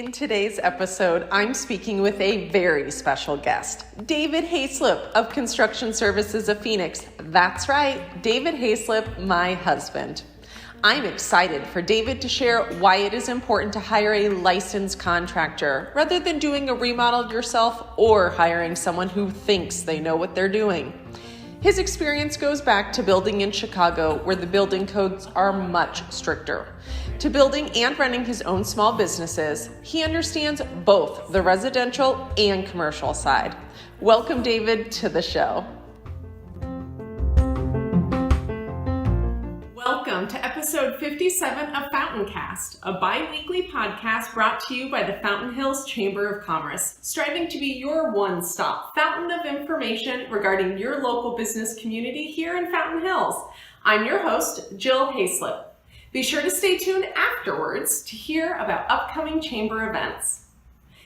In today's episode, I'm speaking with a very special guest, David Haislip of Construction Services of Phoenix. That's right, David Haislip, my husband. I'm excited for David to share why it is important to hire a licensed contractor rather than doing a remodel yourself or hiring someone who thinks they know what they're doing. His experience goes back to building in Chicago, where the building codes are much stricter. To building and running his own small businesses, he understands both the residential and commercial side. Welcome, David, to the show. Welcome to episode 57 of Fountaincast, a bi-weekly podcast brought to you by the Fountain Hills Chamber of Commerce, striving to be your one-stop fountain of information regarding your local business community here in Fountain Hills. I'm your host, Jill Haislip. Be sure to stay tuned afterwards to hear about upcoming chamber events.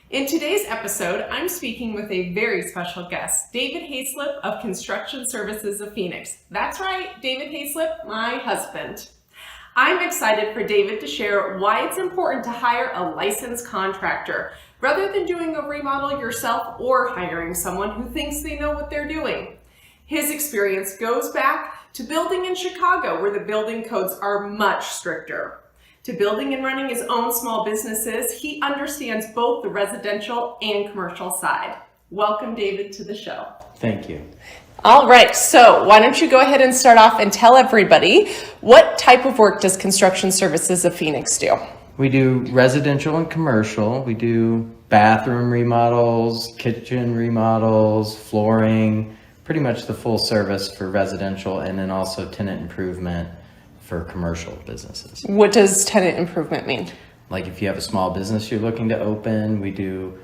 In today's episode, I'm speaking with a very special guest, David Haislip of Construction Services of Phoenix. That's right, David Haislip, my husband. I'm excited for David to share why it's important to hire a licensed contractor rather than doing a remodel yourself or hiring someone who thinks they know what they're doing. His experience goes back to building in Chicago, where the building codes are much stricter. To building and running his own small businesses, he understands both the residential and commercial side. Welcome, David, to the show. Thank you. All right, so why don't you go ahead and start off and tell everybody, what type of work does Construction Services of Phoenix do? We do residential and commercial. We do bathroom remodels, kitchen remodels, flooring, pretty much the full service for residential, and then also tenant improvement for commercial businesses. What does tenant improvement mean? Like if you have a small business you're looking to open, we do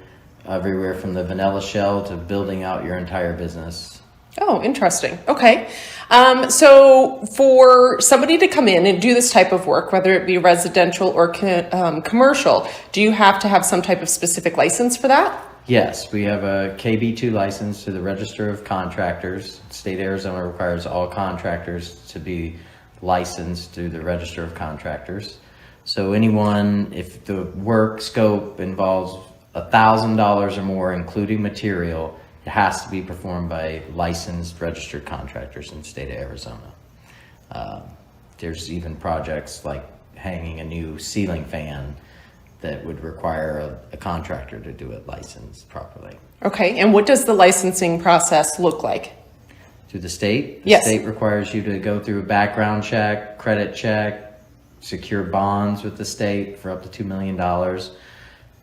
everywhere from the vanilla shell to building out your entire business. Oh, interesting. Okay. So for somebody to come in and do this type of work, whether it be residential or commercial, do you have to have some type of specific license for that? Yes, we have a KB2 license to the Register of Contractors. State of Arizona requires all contractors to be licensed through the Register of Contractors. So anyone, if the work scope involves $1,000 or more, including material, it has to be performed by licensed registered contractors in the state of Arizona. There's even projects like hanging a new ceiling fan that would require a contractor to do it licensed properly. Okay, and what does the licensing process look like? Through the state? Yes. The state requires you to go through a background check, credit check, secure bonds with the state for up to $2 million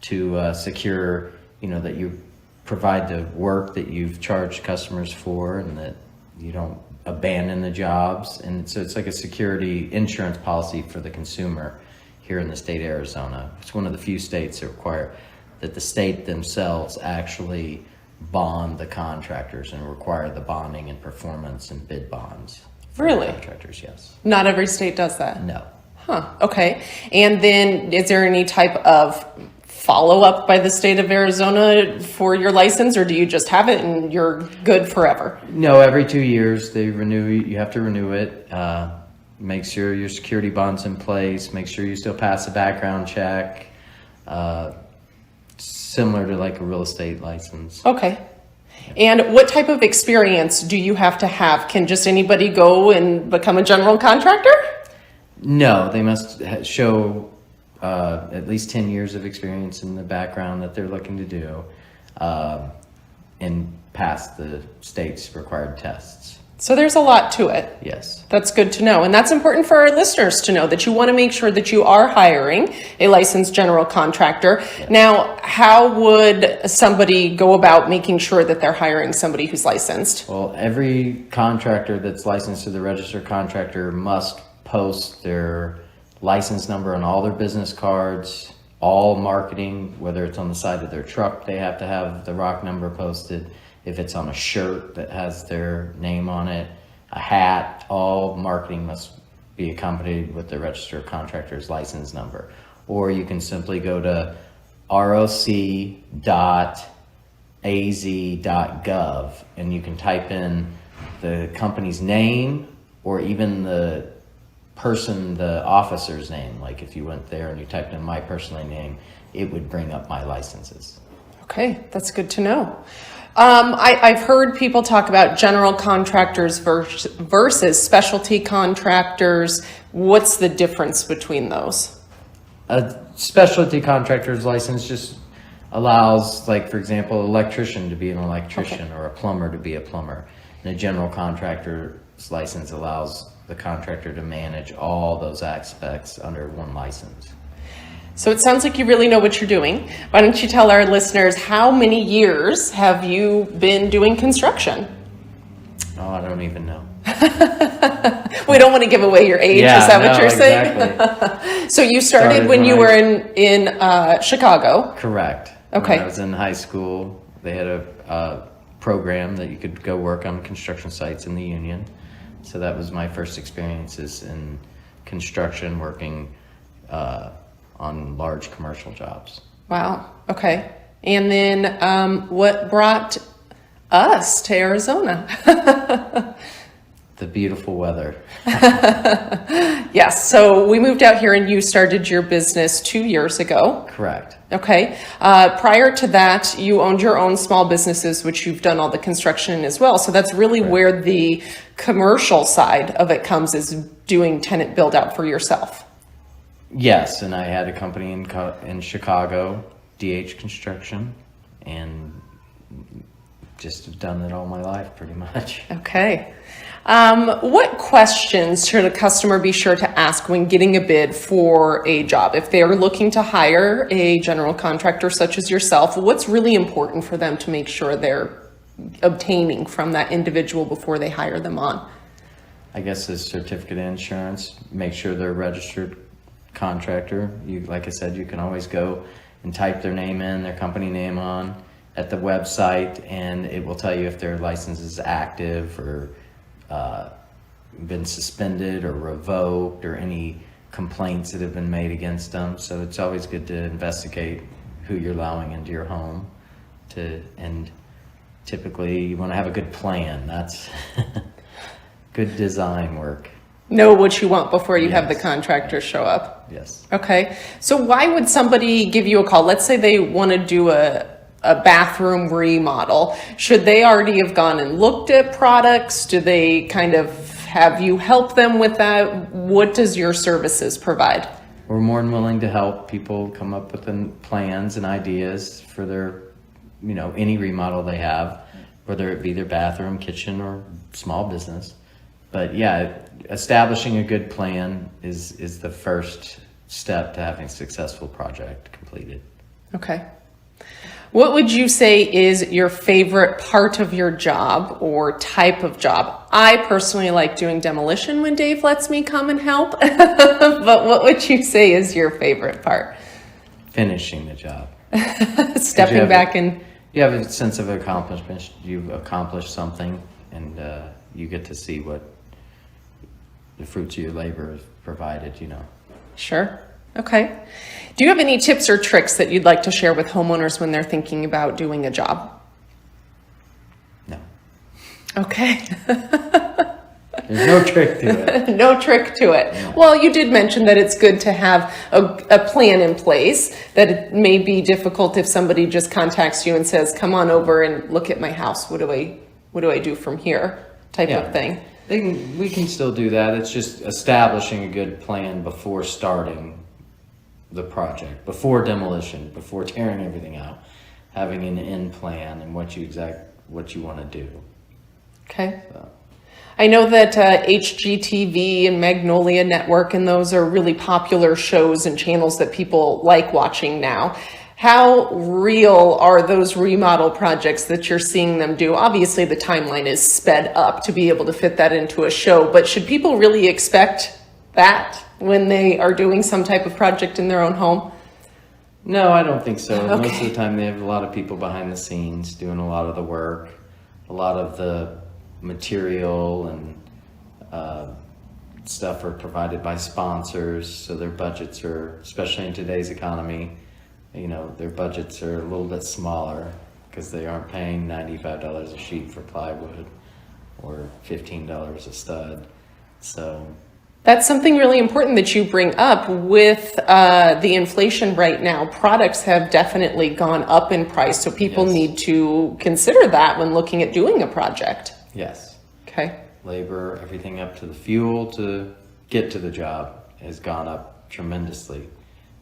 to secure, that you provide the work that you've charged customers for and that you don't abandon the jobs. And so it's like a security insurance policy for the consumer here in the state of Arizona. It's one of the few states that require that the state themselves actually bond the contractors and require the bonding and performance and bid bonds. Really? Contractors, yes. Not every state does that? No. Huh, okay. And then is there any type of follow-up by the state of Arizona for your license, or do you just have it and you're good forever? No, every 2 years they renew. You have to renew it. Make sure your security bond's in place. Make sure you still pass a background check. Similar to like a real estate license. Okay. And what type of experience do you have to have? Can just anybody go and become a general contractor? No, they must show at least 10 years of experience in the background that they're looking to do and pass the state's required tests. So there's a lot to it. Yes. That's good to know. And that's important for our listeners to know, that you want to make sure that you are hiring a licensed general contractor. Yes. Now, how would somebody go about making sure that they're hiring somebody who's licensed? Well, every contractor that's licensed to the registered contractor must post their license number on all their business cards, all marketing, whether it's on the side of their truck, they have to have the ROC number posted. If it's on a shirt that has their name on it, a hat, all marketing must be accompanied with the registered contractor's license number. Or you can simply go to roc.az.gov and you can type in the company's name or even the the officer's name. Like if you went there and you typed in my personal name, it would bring up my licenses. Okay, that's good to know. I've heard people talk about general contractors versus specialty contractors. What's the difference between those? A specialty contractor's license just allows, like, for example, an electrician to be an electrician, or a plumber to be a plumber. And a general contractor's license allows the contractor to manage all those aspects under one license. So it sounds like you really know what you're doing. Why don't you tell our listeners, how many years have you been doing construction? Oh, I don't even know. We don't want to give away your age. Yeah, is that what you're exactly. saying? So you started when you were in Chicago. Correct. Okay. When I was in high school, they had a program that you could go work on construction sites in the union. So that was my first experiences in construction, working on large commercial jobs. Wow. Okay. And then what brought us to Arizona? The beautiful weather. Yes. So we moved out here and you started your business 2 years ago. Correct. Okay. Prior to that, you owned your own small businesses, which you've done all the construction in as well. So that's really where the commercial side of it comes, is doing tenant build out for yourself. Yes, and I had a company in Chicago, DH Construction, and just have done it all my life pretty much. Okay. What questions should a customer be sure to ask when getting a bid for a job? If they're looking to hire a general contractor such as yourself, what's really important for them to make sure they're obtaining from that individual before they hire them on? I guess a certificate of insurance, make sure they're registered contractor. Like I said, you can always go and type their name in, their company name on at the website, and it will tell you if their license is active or been suspended or revoked, or any complaints that have been made against them. So it's always good to investigate who you're allowing into your home. And typically you want to have a good plan. That's good design work. Know what you want before you have the Yes. contractor show up. Yes. Okay. So why would somebody give you a call? Let's say they want to do a bathroom remodel. Should they already have gone and looked at products? Do they kind of have you help them with that? What does your services provide? We're more than willing to help people come up with plans and ideas for their, any remodel they have, whether it be their bathroom, kitchen, or small business. But yeah, establishing a good plan is the first step to having a successful project completed. Okay. What would you say is your favorite part of your job or type of job? I personally like doing demolition when Dave lets me come and help. But what would you say is your favorite part? Finishing the job. Stepping back and... You have a sense of accomplishment. You've accomplished something, and you get to see what the fruits of your labor has provided, Sure. Okay. Do you have any tips or tricks that you'd like to share with homeowners when they're thinking about doing a job? No. Okay. There's no trick to it. No trick to it. Yeah. Well, you did mention that it's good to have a plan in place, that it may be difficult if somebody just contacts you and says, come on over and look at my house. What do I do from here? Type of thing. We can still do that. It's just establishing a good plan before starting the project, before demolition, before tearing everything out, having an end plan and what you want to do. Okay. So. I know that HGTV and Magnolia Network and those are really popular shows and channels that people like watching now. How real are those remodel projects that you're seeing them do? Obviously, the timeline is sped up to be able to fit that into a show, but should people really expect that when they are doing some type of project in their own home? No, I don't think so. Okay. Most of the time they have a lot of people behind the scenes doing a lot of the work, a lot of the material and stuff are provided by sponsors, so their budgets are, especially in today's economy, their budgets are a little bit smaller because they aren't paying $95 a sheet for plywood or $15 a stud. So That's something really important that you bring up with the inflation right now. Products have definitely gone up in price, so people Yes. need to consider that when looking at doing a project. Yes. Okay. Labor, everything up to the fuel to get to the job has gone up tremendously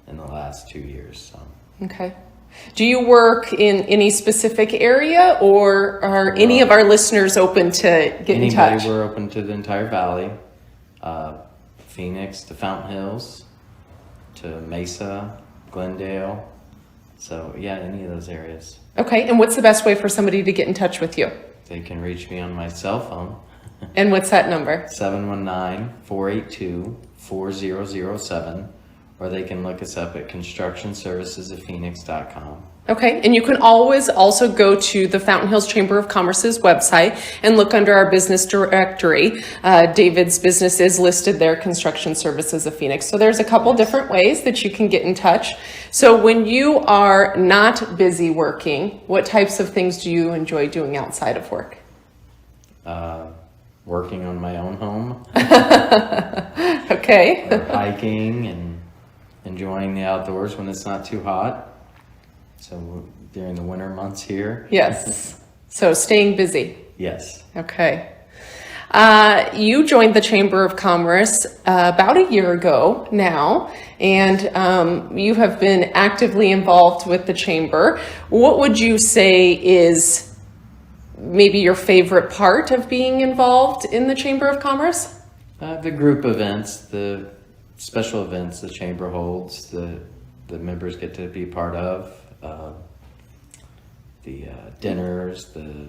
in the last 2 years. So. Okay. Do you work in any specific area, or are any of our listeners open to get in touch? We're open to the entire valley, Phoenix to Fountain Hills to Mesa, Glendale. So yeah, any of those areas. Okay. And what's the best way for somebody to get in touch with you? They can reach me on my cell phone. And what's that number? 719-482-4007, or they can look us up at constructionservicesoffphoenix.com. Okay, and you can always also go to the Fountain Hills Chamber of Commerce's website and look under our business directory. David's business is listed there, Construction Services of Phoenix. So there's a couple different ways that you can get in touch. So when you are not busy working, what types of things do you enjoy doing outside of work? Working on my own home. Okay. Or hiking and enjoying the outdoors when it's not too hot. So during the winter months here. Yes. So staying busy. Yes. Okay. You joined the Chamber of Commerce about a year ago now, and you have been actively involved with the Chamber. What would you say is maybe your favorite part of being involved in the Chamber of Commerce? The group events, the special events the Chamber holds, the members get to be part of, the dinners, the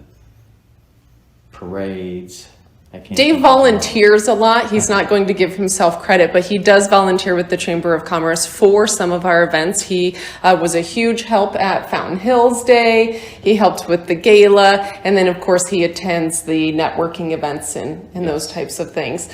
parades. Dave volunteers a lot. He's not going to give himself credit, but he does volunteer with the Chamber of Commerce for some of our events. He was a huge help at Fountain Hills Day. He helped with the gala. And then, of course, he attends the networking events and those types of things.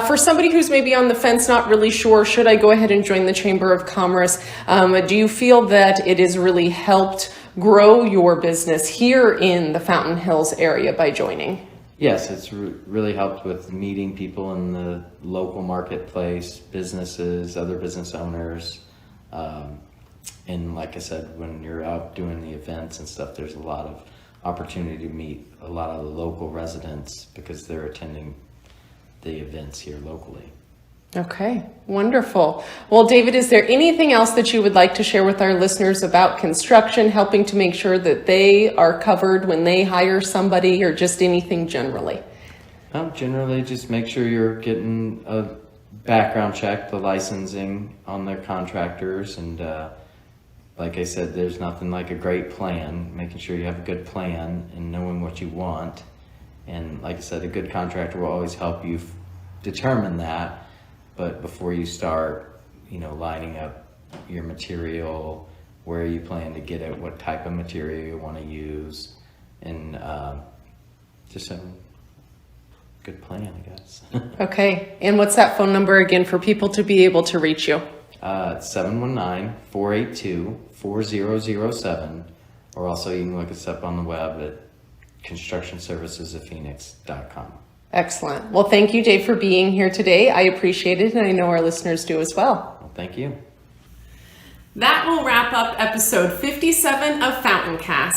For somebody who's maybe on the fence, not really sure, should I go ahead and join the Chamber of Commerce? Do you feel that it has really helped grow your business here in the Fountain Hills area by joining? Yes, it's really helped with meeting people in the local marketplace, businesses, other business owners. And like I said, when you're out doing the events and stuff, there's a lot of opportunity to meet a lot of the local residents because they're attending the events here locally. Okay, wonderful. Well, David, is there anything else that you would like to share with our listeners about construction, helping to make sure that they are covered when they hire somebody, or just anything generally? Generally, just make sure you're getting a background check, the licensing on the contractors. And like I said, there's nothing like a great plan, making sure you have a good plan and knowing what you want. And like I said, a good contractor will always help you determine that. But before you start, lining up your material, where you plan to get it, what type of material you want to use, and just a good plan, I guess. Okay, and what's that phone number again for people to be able to reach you? 719-482-4007, or also you can look us up on the web at constructionservicesoffphoenix.com. Excellent. Well, thank you, Dave, for being here today. I appreciate it, and I know our listeners do as well. Well, thank you. That will wrap up episode 57 of Fountain Cast.